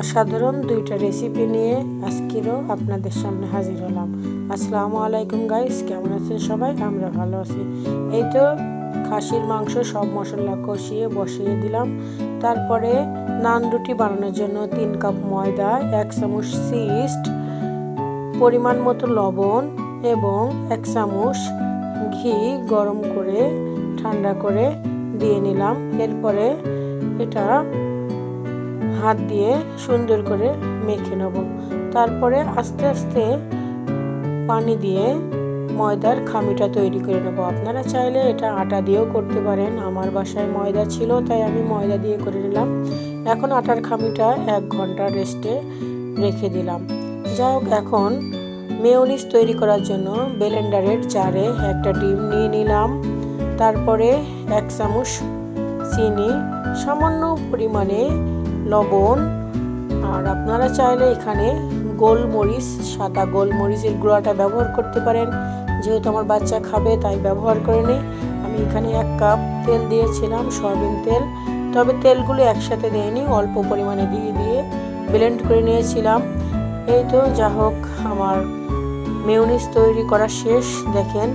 অসাধারণ দুইটা রেসিপি নিয়ে আজকেরও আপনাদের সামনে হাজির হলাম। আসসালামু আলাইকুম গাইস, কেমন আছেন সবাই? আমরা ভালো আছি। এই তো খাসির মাংস সব মশলা কষিয়ে বসিয়ে দিলাম। তারপরে নান রুটি বানানোর জন্য 3 কাপ ময়দা, 1 চামচ সিস্ট, পরিমাণ মতো লবণ এবং 1 চামচ ঘি গরম করে ঠান্ডা করে দিয়ে নিলাম। এরপরে এটা হাত দিয়ে সুন্দর করে মেখে নেব। তারপরে আস্তে আস্তে পানি দিয়ে ময়দার খামিটা তৈরি করে নেব। আপনারা চাইলে এটা আটা দিয়েও করতে পারেন। আমার বাসায় ময়দা ছিল তাই আমি ময়দা দিয়ে করে নিলাম। এখন আটার খামিটা 1 ঘন্টা রেস্টে রেখে দিলাম। যাই হোক, এখন মেয়োনিজ তৈরি করার জন্য ব্লেন্ডারের জারে একটা ডিম নিয়ে নিলাম। তারপরে 1 চামচ চিনি, সামান্য পরিমাণে লবণ, আর আপনারা চাইলে এখানে গোলমরিচ, সাদা গোলমরিচের গুঁড়াটা ব্যবহার করতে পারেন। যেহেতু আমার বাচ্চা খাবে তাই ব্যবহার করে নিই। আমি এখানে 1 কাপ তেল দিয়েছিলাম, সয়াবিন তেল। তবে তেলগুলো একসাথে দিইনি, অল্প পরিমাণে দিয়ে ব্লেন্ড করে নিয়েছিলাম। এই তো যা হোক, আমার মেয়োনিজ তৈরি করা শেষ। দেখেন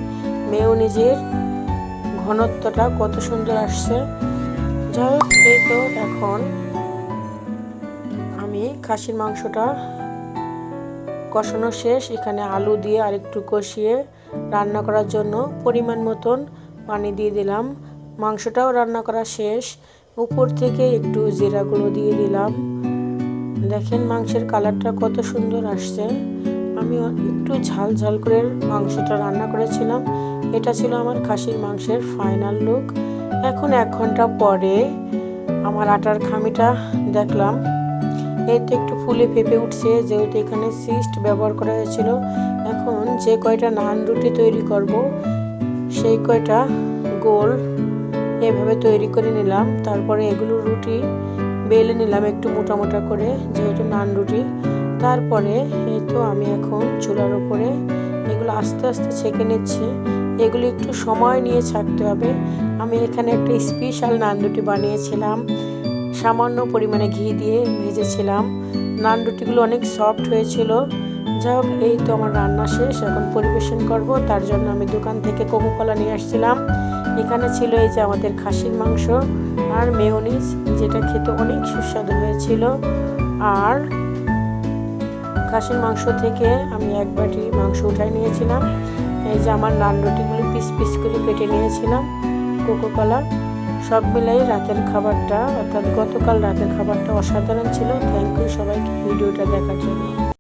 মেয়োনিজের ঘনত্বটা কত সুন্দর আসছে। যাই হোক, এই তো এখন আমি খাসির মাংসটা কষানো শেষ। এখানে আলু দিয়ে আরেকটু কষিয়ে রান্না করার জন্য পরিমাণ মতন পানি দিয়ে দিলাম। মাংসটাও রান্না করা শেষ। উপর থেকে একটু জিরা গুঁড়ো দিয়ে দিলাম। দেখেন মাংসের কালারটা কত সুন্দর আসছে। আমি একটু ঝাল ঝাল করে মাংসটা রান্না করেছিলাম। এটা ছিল আমার খাসির মাংসের ফাইনাল লুক। এখন 1 ঘন্টা পরে আমার আটার খামিটা দেখলাম এই তো একটু ফুলে ফেপে উঠছে, যেহেতু এখানে সিস্ট ব্যবহার করা হয়েছিল। এখন যে কয়টা নান রুটি তৈরি করব সেই কয়টা গোল এভাবে তৈরি করে নিলাম। তারপরে এগুলো রুটি বেলে নিলাম একটু মোটা মোটা করে, যেহেতু নান রুটি। তারপরে এই তো আমি এখন চুলার উপরে এগুলো আস্তে আস্তে ছেঁকে নিচ্ছি। এগুলো একটু সময় নিয়ে ছাকতে হবে। আমি এখানে একটা স্পেশাল নান রুটি বানিয়েছিলাম, সামান্য পরিমাণে ঘি দিয়ে ভেজেছিলাম। নান রুটিগুলো অনেক সফট হয়েছিল। যাই হোক, এই তো আমার রান্না শেষ। এখন পরিবেশন করব। তার জন্য আমি দোকান থেকে কোকোকোলা নিয়ে আসছিলাম। এখানে ছিল এই যে আমাদের খাসির মাংস আর মেয়োনিজ, যেটা খেতে অনেক সুস্বাদু হয়েছিল। আর খাসির মাংস থেকে আমি 1 বাটি মাংস উঠাই নিয়েছিলাম। এই যে আমার নান রুটিগুলো পিস পিস করে কেটে নিয়েছিলাম। কোকোকোলা সব মিলাই রাতের খাবারটা, অর্থাৎ গতকাল রাতের খাবারটা অসাধারণ ছিল। থ্যাংক ইউ সবাইকে ভিডিওটা দেখার জন্য।